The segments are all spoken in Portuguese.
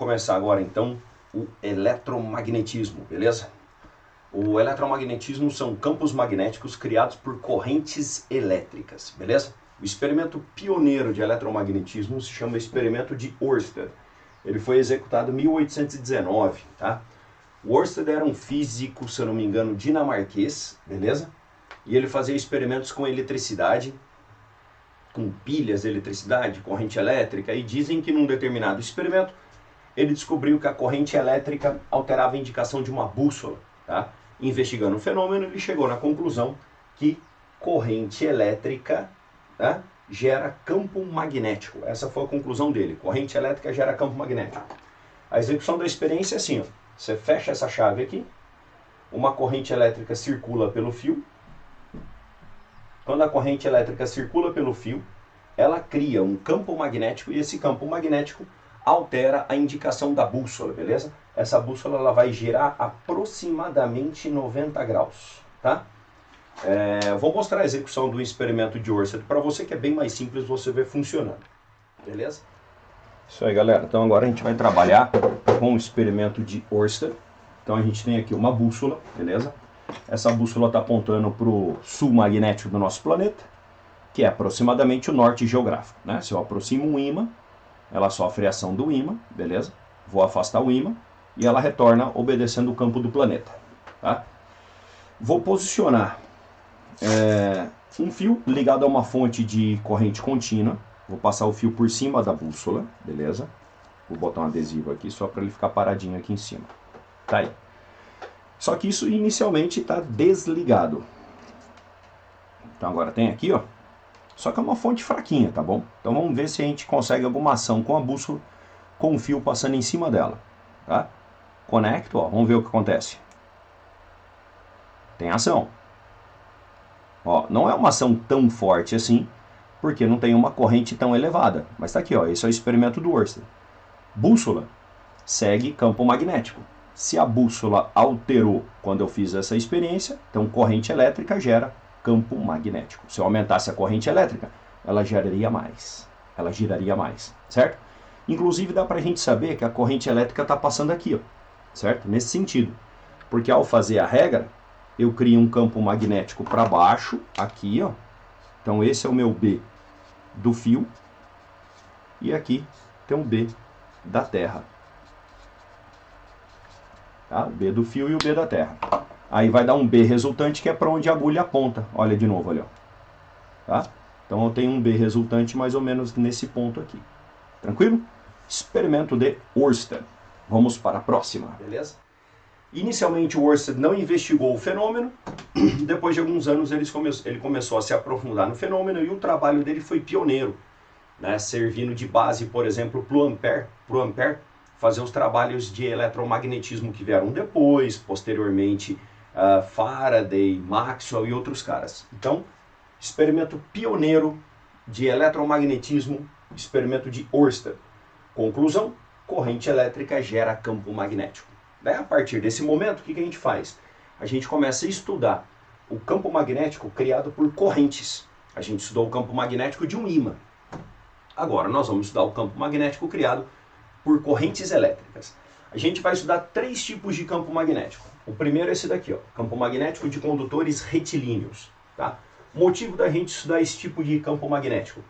começar agora então o eletromagnetismo, beleza? O eletromagnetismo são campos magnéticos criados por correntes elétricas, beleza? O experimento pioneiro de eletromagnetismo se chama experimento de Ørsted. Ele foi executado em 1819, tá? O Ørsted era um físico, se eu não me engano, dinamarquês, beleza? E ele fazia experimentos com eletricidade, com pilhas de eletricidade, corrente elétrica, e dizem que num determinado experimento ele descobriu que a corrente elétrica alterava a indicação de uma bússola, tá? Investigando o fenômeno, ele chegou na conclusão que corrente elétrica, tá, gera campo magnético. Essa foi a conclusão dele. Corrente elétrica gera campo magnético. A execução da experiência é assim, ó. Você fecha essa chave aqui, uma corrente elétrica circula pelo fio. Quando a corrente elétrica circula pelo fio, ela cria um campo magnético e esse campo magnético altera a indicação da bússola, beleza? Essa bússola ela vai girar aproximadamente 90 graus, tá? Vou mostrar a execução do experimento de Ørsted para você, que é bem mais simples você ver funcionando, beleza? Isso aí, galera. Então agora a gente vai trabalhar com o experimento de Ørsted. Então a gente tem aqui uma bússola, beleza? Essa bússola está apontando para o sul magnético do nosso planeta, que é aproximadamente o norte geográfico, né? Se eu aproximo um ímã, ela sofre a ação do ímã, beleza? Vou afastar o ímã e ela retorna obedecendo o campo do planeta, tá? Vou posicionar um fio ligado a uma fonte de corrente contínua. Vou passar o fio por cima da bússola, beleza? Vou botar um adesivo aqui só para ele ficar paradinho aqui em cima. Tá aí. Só que isso inicialmente está desligado. Então agora tem aqui, ó. Só que é uma fonte fraquinha, tá bom? Então vamos ver se a gente consegue alguma ação com a bússola, com o fio passando em cima dela, tá? Conecto, ó, vamos ver o que acontece. Tem ação. Ó, não é uma ação tão forte assim, porque não tem uma corrente tão elevada. Mas tá aqui, ó, esse é o experimento do Ørsted. Bússola segue campo magnético. Se a bússola alterou quando eu fiz essa experiência, então corrente elétrica gera campo magnético. Se eu aumentasse a corrente elétrica, ela geraria mais. Ela giraria mais, certo? Inclusive dá pra gente saber que a corrente elétrica está passando aqui, ó, certo? Nesse sentido. Porque ao fazer a regra, eu crio um campo magnético para baixo, aqui, ó. Então esse é o meu B do fio. E aqui tem um B da Terra. Tá? O B do fio e o B da Terra. Aí vai dar um B resultante, que é para onde a agulha aponta. Olha de novo ali, ó. Tá? Então eu tenho um B resultante mais ou menos nesse ponto aqui. Tranquilo? Experimento de Ørsted. Vamos para a próxima. Beleza? Inicialmente o Ørsted não investigou o fenômeno. Depois de alguns anos ele começou a se aprofundar no fenômeno e o trabalho dele foi pioneiro, né? Servindo de base, por exemplo, para o Ampère fazer os trabalhos de eletromagnetismo que vieram depois, posteriormente Faraday, Maxwell e outros caras. Então, experimento pioneiro de eletromagnetismo, experimento de Ørsted. Conclusão, corrente elétrica gera campo magnético. Daí, a partir desse momento, o que a gente faz? A gente começa a estudar o campo magnético criado por correntes. A gente estudou o campo magnético de um ímã. Agora, nós vamos estudar o campo magnético criado por correntes elétricas. A gente vai estudar 3 tipos de campo magnético. O primeiro é esse daqui, ó, campo magnético de condutores retilíneos. Tá? O motivo da gente estudar esse tipo de campo magnético,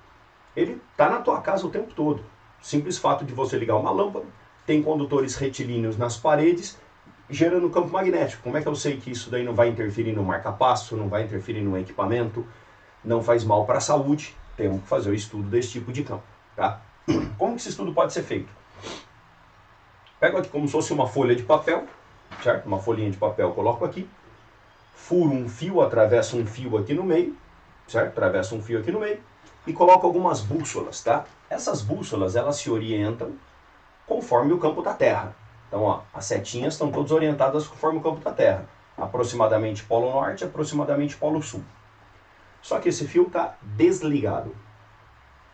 ele está na tua casa o tempo todo. Simples fato de você ligar uma lâmpada, tem condutores retilíneos nas paredes, gerando campo magnético. Como é que eu sei que isso daí não vai interferir no marca-passo, não vai interferir no equipamento, não faz mal para a saúde? Temos que fazer o estudo desse tipo de campo. Tá? Como que esse estudo pode ser feito? Pego aqui como se fosse uma folha de papel, certo? Uma folhinha de papel, coloco aqui, furo um fio, atravesso um fio aqui no meio, certo? Atravesso um fio aqui no meio e coloco algumas bússolas, tá? Essas bússolas, elas se orientam conforme o campo da Terra. Então, ó, as setinhas estão todas orientadas conforme o campo da Terra. Aproximadamente polo norte, aproximadamente polo sul. Só que esse fio está desligado.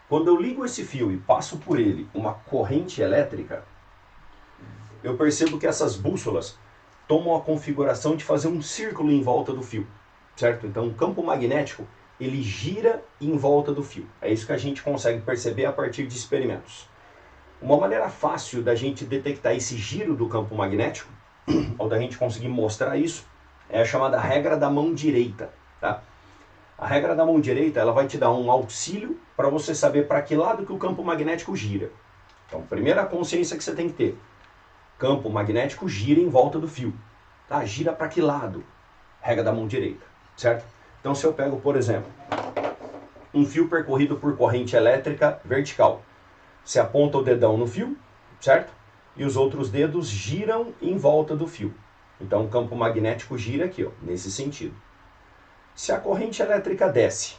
Quando eu ligo esse fio e passo por ele uma corrente elétrica, eu percebo que essas bússolas tomam a configuração de fazer um círculo em volta do fio, certo? Então o campo magnético, ele gira em volta do fio. É isso que a gente consegue perceber a partir de experimentos. Uma maneira fácil da gente detectar esse giro do campo magnético, ou da gente conseguir mostrar isso, é a chamada regra da mão direita, tá? A regra da mão direita, ela vai te dar um auxílio para você saber para que lado que o campo magnético gira. Então, primeira consciência que você tem que ter, campo magnético gira em volta do fio, tá? Gira para que lado? Regra da mão direita, certo? Então, se eu pego, por exemplo, um fio percorrido por corrente elétrica vertical, você aponta o dedão no fio, certo? E os outros dedos giram em volta do fio. Então, o campo magnético gira aqui, ó, nesse sentido. Se a corrente elétrica desce,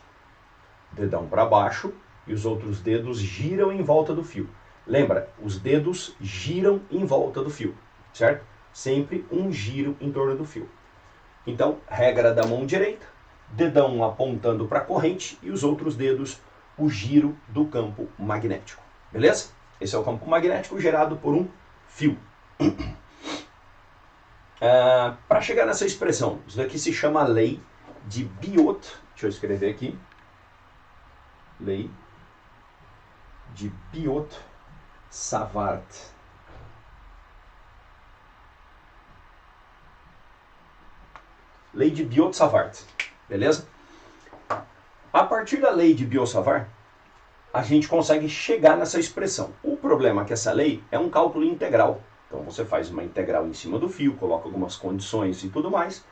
dedão para baixo e os outros dedos giram em volta do fio. Lembra, os dedos giram em volta do fio, certo? Sempre um giro em torno do fio. Então, regra da mão direita, dedão apontando para a corrente e os outros dedos o giro do campo magnético. Beleza? Esse é o campo magnético gerado por um fio. Para chegar nessa expressão, isso daqui se chama lei de Biot. Deixa eu escrever aqui. Lei de Biot-Savart. Lei de Biot-Savart. Beleza? A partir da lei de Biot-Savart, a gente consegue chegar nessa expressão. O problema é que essa lei é um cálculo integral. Então você faz uma integral em cima do fio, coloca algumas condições e tudo mais,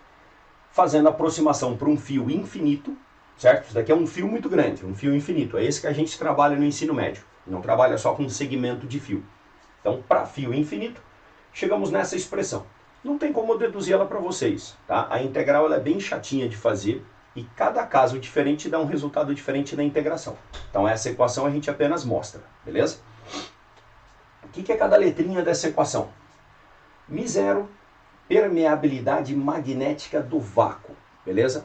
fazendo aproximação para um fio infinito, certo? Isso daqui é um fio muito grande, um fio infinito. É esse que a gente trabalha no ensino médio. Não trabalha só com um segmento de fio. Então, para fio infinito, chegamos nessa expressão. Não tem como eu deduzir ela para vocês, tá? A integral ela é bem chatinha de fazer e cada caso diferente dá um resultado diferente na integração. Então, essa equação a gente apenas mostra, beleza? O que é cada letrinha dessa equação? μ0, permeabilidade magnética do vácuo, beleza?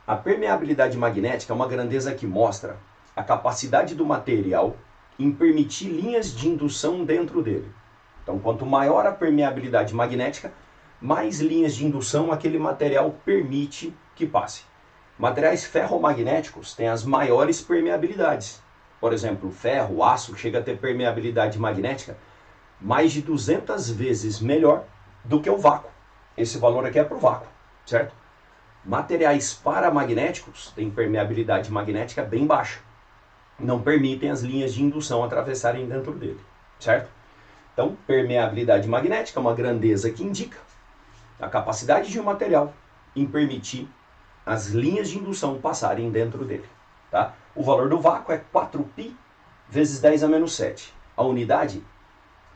A permeabilidade magnética é uma grandeza que mostra a capacidade do material em permitir linhas de indução dentro dele. Então, quanto maior a permeabilidade magnética, mais linhas de indução aquele material permite que passe. Materiais ferromagnéticos têm as maiores permeabilidades. Por exemplo, o ferro, o aço, chega a ter permeabilidade magnética mais de 200 vezes melhor do que o vácuo. Esse valor aqui é para o vácuo, certo? Materiais paramagnéticos têm permeabilidade magnética bem baixa. Não permitem as linhas de indução atravessarem dentro dele, certo? Então, permeabilidade magnética é uma grandeza que indica a capacidade de um material em permitir as linhas de indução passarem dentro dele, tá? O valor do vácuo é 4π vezes 10 a menos 7. A unidade,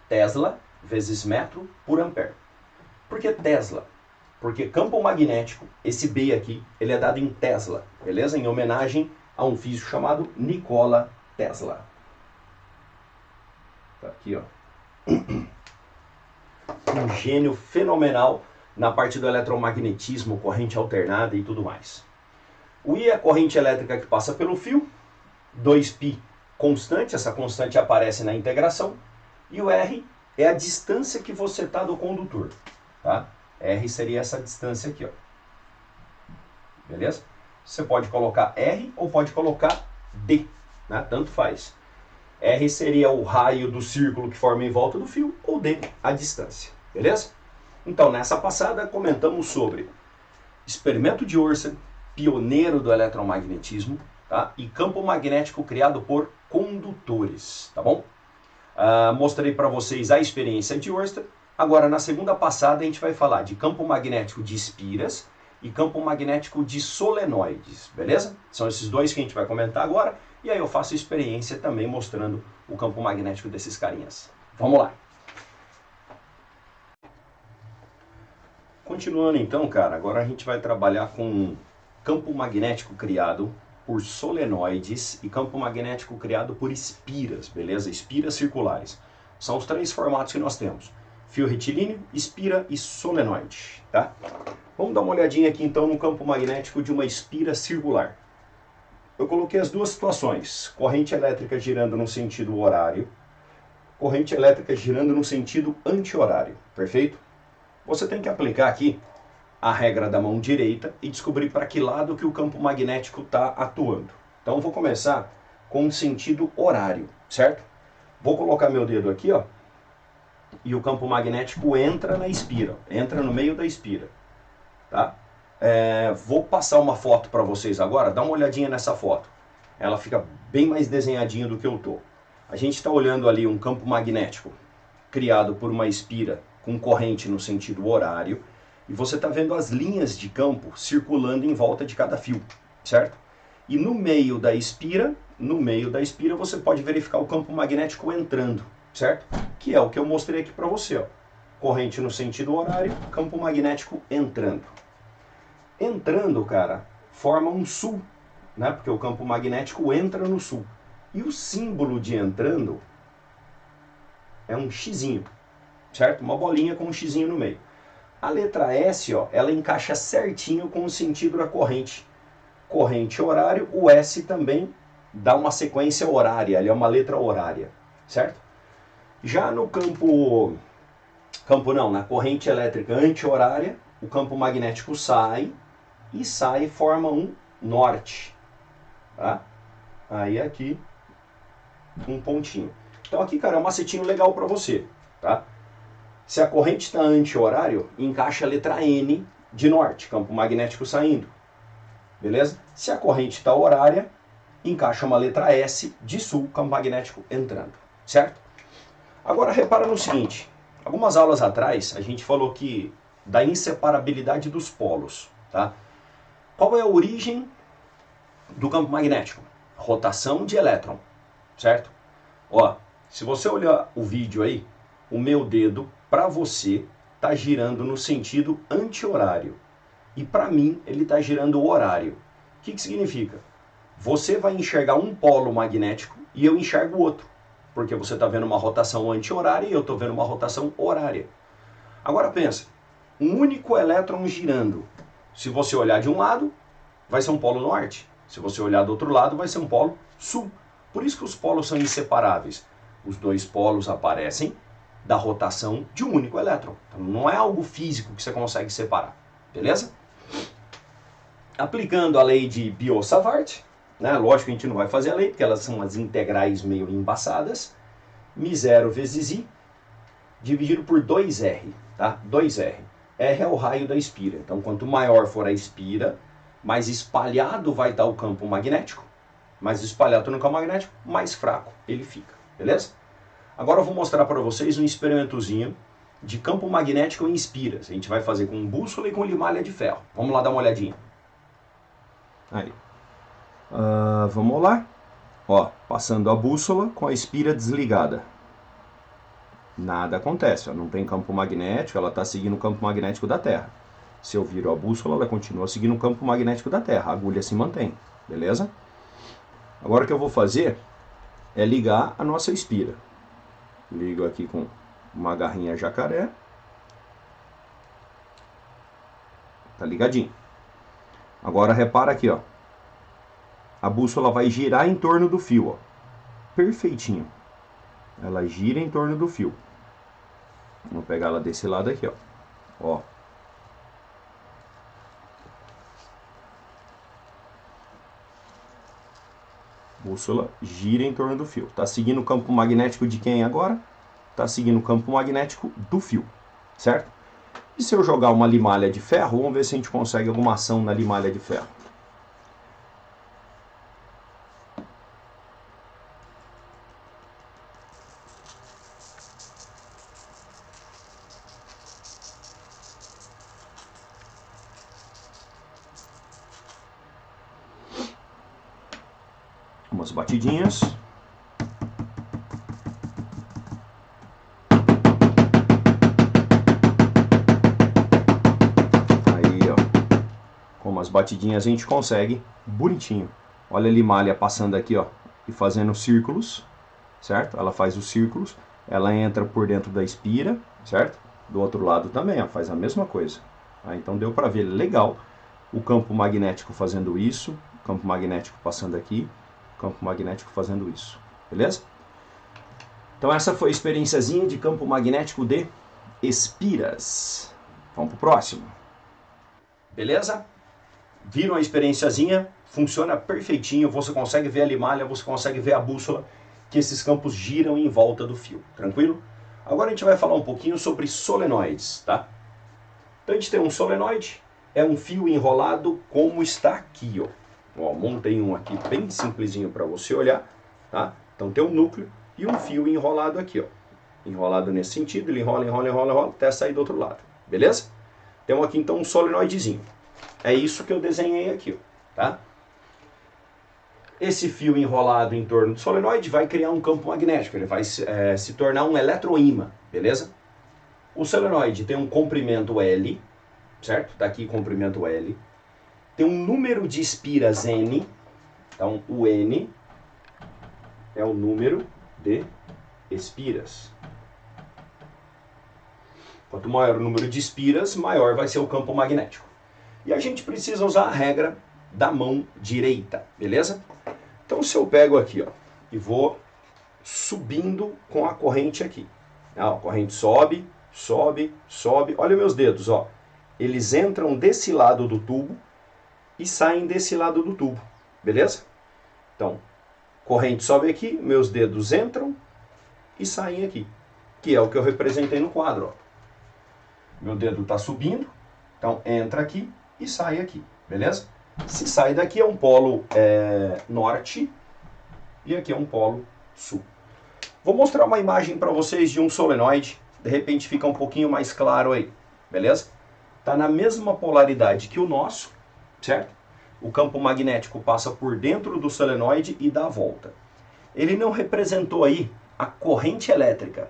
Tesla vezes metro por ampere. Por que Tesla? Porque campo magnético, esse B aqui, ele é dado em Tesla, beleza? Em homenagem a um físico chamado Nikola Tesla. Tá aqui, ó. Um gênio fenomenal na parte do eletromagnetismo, corrente alternada e tudo mais. O I é a corrente elétrica que passa pelo fio, 2π constante, essa constante aparece na integração, e o R é a distância que você está do condutor, tá? R seria essa distância aqui, ó. Beleza? Você pode colocar R ou pode colocar D, né? Tanto faz. R seria o raio do círculo que forma em volta do fio, ou D, a distância. Beleza? Então, nessa passada, comentamos sobre experimento de Orson, pioneiro do eletromagnetismo, tá? E campo magnético criado por condutores, tá bom? Mostrei para vocês a experiência de Oersted. Agora, na segunda passada, a gente vai falar de campo magnético de espiras e campo magnético de solenoides, beleza? São esses dois que a gente vai comentar agora, e aí eu faço experiência também mostrando o campo magnético desses carinhas. Vamos lá! Continuando então, cara, agora a gente vai trabalhar com campo magnético criado por solenoides e campo magnético criado por espiras, beleza? Espiras circulares. São os três formatos que nós temos: fio retilíneo, espira e solenoide, tá? Vamos dar uma olhadinha aqui então no campo magnético de uma espira circular. Eu coloquei as duas situações: corrente elétrica girando no sentido horário, corrente elétrica girando no sentido anti-horário, perfeito? Você tem que aplicar aqui a regra da mão direita e descobrir para que lado que o campo magnético está atuando. Então, eu vou começar com o sentido horário, certo? Vou colocar meu dedo aqui, ó, e o campo magnético entra na espira, entra no meio da espira, tá? Vou passar uma foto para vocês agora, dá uma olhadinha nessa foto. Ela fica bem mais desenhadinha do que eu tô. A gente está olhando ali um campo magnético criado por uma espira com corrente no sentido horário, e você está vendo as linhas de campo circulando em volta de cada fio, certo? E no meio da espira você pode verificar o campo magnético entrando, certo? Que é o que eu mostrei aqui para você, ó. Corrente no sentido horário, campo magnético entrando. Entrando, cara, forma um sul, né? Porque o campo magnético entra no sul. E o símbolo de entrando é um xizinho, certo? Uma bolinha com um xizinho no meio. A letra S, ó, ela encaixa certinho com o sentido da corrente. Corrente horário, o S também dá uma sequência horária, ele é uma letra horária, certo? Já no na corrente elétrica anti-horária, o campo magnético sai e forma um norte, tá? Aí aqui um pontinho. Então aqui, cara, é um macetinho legal para você, tá? Se a corrente está anti-horário, encaixa a letra N de norte, campo magnético saindo, beleza? Se a corrente está horária, encaixa uma letra S de sul, campo magnético entrando, certo? Agora repara no seguinte, algumas aulas atrás a gente falou que da inseparabilidade dos polos, tá? Qual é a origem do campo magnético? Rotação de elétron, certo? Ó, se você olhar o vídeo aí, o meu dedo, para você, tá girando no sentido anti-horário. E para mim, ele tá girando o horário. O que significa? Você vai enxergar um polo magnético e eu enxergo o outro. Porque você está vendo uma rotação anti-horária e eu estou vendo uma rotação horária. Agora pensa, um único elétron girando. Se você olhar de um lado, vai ser um polo norte. Se você olhar do outro lado, vai ser um polo sul. Por isso que os polos são inseparáveis. Os dois polos aparecem da rotação de um único elétron. Então não é algo físico que você consegue separar. Beleza? Aplicando a lei de Biot-Savart, né? Lógico que a gente não vai fazer a lei, porque elas são as integrais meio embaçadas. μ0 vezes I, dividido por 2R, tá? 2R. R é o raio da espira. Então, quanto maior for a espira, mais espalhado vai estar o campo magnético. Mais espalhado no campo magnético, mais fraco ele fica. Beleza? Agora eu vou mostrar para vocês um experimentozinho de campo magnético em espiras. A gente vai fazer com bússola e com limalha de ferro. Vamos lá dar uma olhadinha. Aí. Vamos lá. Ó, passando a bússola com a espira desligada. Nada acontece, ó, não tem campo magnético, ela está seguindo o campo magnético da Terra. Se eu viro a bússola, ela continua seguindo o campo magnético da Terra, a agulha se mantém, beleza? Agora o que eu vou fazer é ligar a nossa espira. Ligo aqui com uma garrinha jacaré. Tá ligadinho. Agora repara aqui, ó. A bússola vai girar em torno do fio, ó. Perfeitinho. Ela gira em torno do fio. Vamos pegar ela desse lado aqui, ó. Ó. Bússola gira em torno do fio. Tá seguindo o campo magnético de quem agora? Tá seguindo o campo magnético do fio, certo? E se eu jogar uma limalha de ferro, vamos ver se a gente consegue alguma ação na limalha de ferro. Umas batidinhas. Aí, ó. Com umas batidinhas a gente consegue bonitinho. Olha a limalha passando aqui, ó, e fazendo círculos, certo? Ela faz os círculos, ela entra por dentro da espira, certo? Do outro lado também, ó, faz a mesma coisa. Então deu para ver legal o campo magnético fazendo isso, o campo magnético passando aqui, campo magnético fazendo isso, beleza? Então essa foi a experiênciazinha de campo magnético de espiras. Vamos pro próximo. Beleza? Viram a experiênciazinha? Funciona perfeitinho, você consegue ver a limalha, você consegue ver a bússola. que esses campos giram em volta do fio, tranquilo? Agora a gente vai falar um pouquinho sobre solenoides, tá? Então a gente tem um solenoide, é um fio enrolado como está aqui, ó. Ó, montei um aqui bem simplesinho para você olhar, tá? Então tem um núcleo e um fio enrolado aqui, ó. Enrolado nesse sentido, ele enrola, enrola, enrola, enrola, até sair do outro lado, beleza? Temos aqui então um solenoidezinho. É isso que eu desenhei aqui, ó, tá? Esse fio enrolado em torno do solenoide vai criar um campo magnético, ele vai se tornar um eletroímã, beleza? O solenoide tem um comprimento L, certo? Tá aqui comprimento L. Tem um número de espiras N, então o N é o número de espiras. Quanto maior o número de espiras, maior vai ser o campo magnético. E a gente precisa usar a regra da mão direita, beleza? Então se eu pego aqui, ó, e vou subindo com a corrente aqui. A corrente sobe, sobe, sobe. Olha meus dedos, ó. Eles entram desse lado do tubo e saem desse lado do tubo, beleza? Então, corrente sobe aqui, meus dedos entram e saem aqui, que é o que eu representei no quadro, ó. Meu dedo está subindo, então entra aqui e sai aqui, beleza? Se sai daqui é um polo norte e aqui é um polo sul. Vou mostrar uma imagem para vocês de um solenoide, de repente fica um pouquinho mais claro aí, beleza? Está na mesma polaridade que o nosso, certo? O campo magnético passa por dentro do solenoide e dá a volta. Ele não representou aí a corrente elétrica,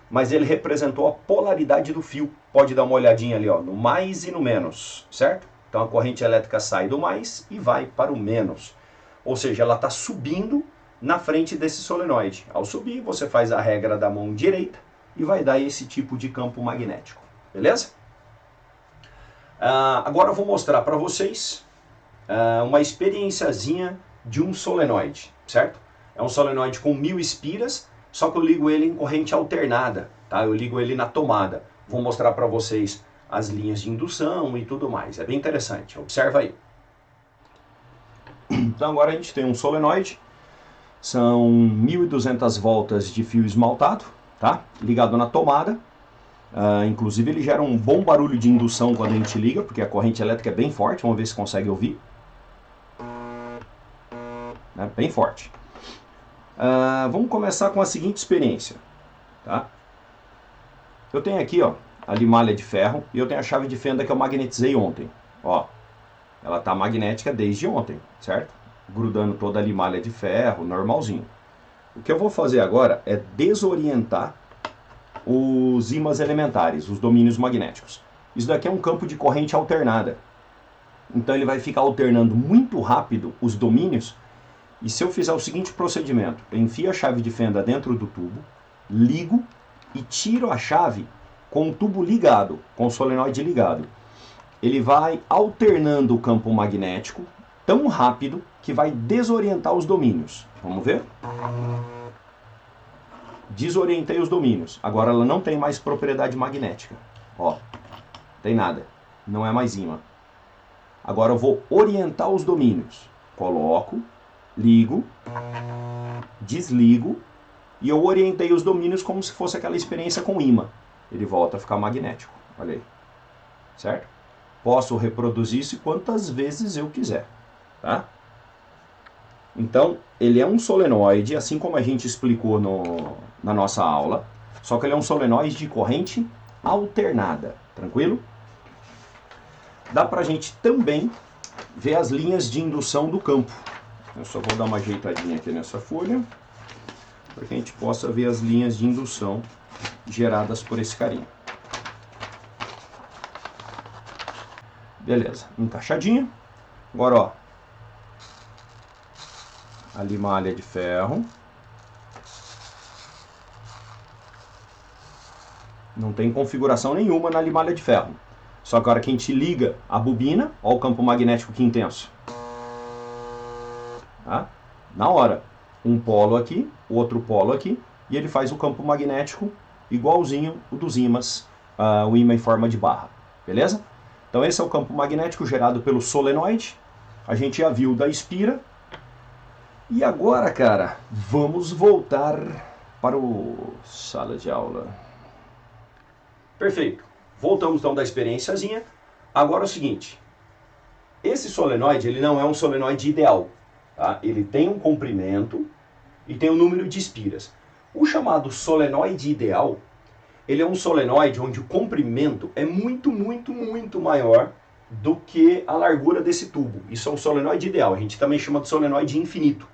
mas ele representou a polaridade do fio. Pode dar uma olhadinha ali, ó, no mais e no menos, certo? Então a corrente elétrica sai do mais e vai para o menos. Ou seja, ela está subindo na frente desse solenoide. Ao subir, você faz a regra da mão direita e vai dar esse tipo de campo magnético, beleza? Agora eu vou mostrar para vocês uma experienciazinha de um solenoide, certo? É um solenoide com 1000 espiras, só que eu ligo ele em corrente alternada, tá? Eu ligo ele na tomada. Vou mostrar para vocês as linhas de indução e tudo mais. É bem interessante, observa aí. Então agora a gente tem um solenoide, são 1200 voltas de fio esmaltado, tá? Ligado na tomada. Inclusive ele gera um bom barulho de indução quando a gente liga, porque a corrente elétrica é bem forte. Vamos ver se consegue ouvir. Bem forte. Vamos começar com a seguinte experiência, tá? Eu tenho aqui, ó, a limalha de ferro e eu tenho a chave de fenda que eu magnetizei ontem. Ó, ela tá magnética desde ontem, certo? Grudando toda a limalha de ferro, normalzinho. O que eu vou fazer agora é desorientar os ímãs elementares, os domínios magnéticos. Isso daqui é um campo de corrente alternada. Então ele vai ficar alternando muito rápido os domínios. E se eu fizer o seguinte procedimento, eu enfio a chave de fenda dentro do tubo, ligo e tiro a chave com o tubo ligado, com o solenoide ligado. Ele vai alternando o campo magnético tão rápido que vai desorientar os domínios. Vamos ver? Desorientei os domínios. Agora ela não tem mais propriedade magnética. Ó, tem nada. Não é mais ímã. Agora eu vou orientar os domínios. Coloco, ligo, desligo e eu orientei os domínios como se fosse aquela experiência com ímã. Ele volta a ficar magnético. Olha aí. Certo? Posso reproduzir isso quantas vezes eu quiser. Tá? Então, ele é um solenoide, assim como a gente explicou na nossa aula, só que ele é um solenoide de corrente alternada. Tranquilo? Dá pra gente também ver as linhas de indução do campo. Eu só vou dar uma ajeitadinha aqui nessa folha, para que a gente possa ver as linhas de indução geradas por esse carinha. Beleza, encaixadinho. Agora, ó, a limalha de ferro. Não tem configuração nenhuma na limalha de ferro. Só que a hora que a gente liga a bobina, ó o campo magnético que intenso. Tá? Na hora, um polo aqui, outro polo aqui, e ele faz o campo magnético igualzinho o dos ímãs, o ímã em forma de barra. Beleza? Então esse é o campo magnético gerado pelo solenoide. A gente já viu da espira. E agora, cara, vamos voltar para o sala de aula. Perfeito. Voltamos então da experiênciazinha. Agora é o seguinte. Esse solenoide, ele não é um solenoide ideal. Tá? Ele tem um comprimento e tem um número de espiras. O chamado solenoide ideal, ele é um solenoide onde o comprimento é muito, muito, muito maior do que a largura desse tubo. Isso é um solenoide ideal. A gente também chama de solenoide infinito.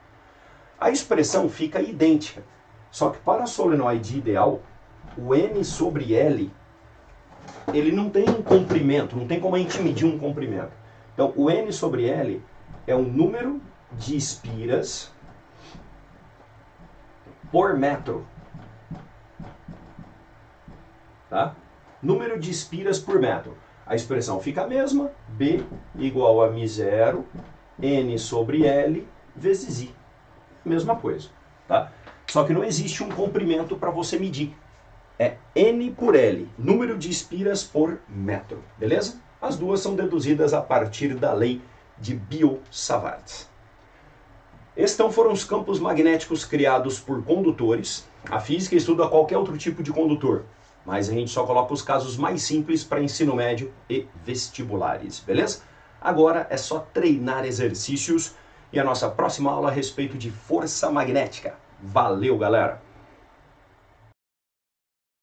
A expressão fica idêntica. Só que para solenoide ideal, o N sobre L, ele não tem um comprimento, não tem como a gente medir um comprimento. Então, o N sobre L é o número de espiras por metro. Tá? Número de espiras por metro. A expressão fica a mesma, B igual a μ0, N sobre L vezes I. Mesma coisa. Tá? Só que não existe um comprimento para você medir. É N por L, número de espiras por metro. Beleza? As duas são deduzidas a partir da lei de Biot-Savart. Estes então foram os campos magnéticos criados por condutores. A física estuda qualquer outro tipo de condutor, mas a gente só coloca os casos mais simples para ensino médio e vestibulares, beleza? Agora é só treinar exercícios e a nossa próxima aula a respeito de força magnética. Valeu, galera!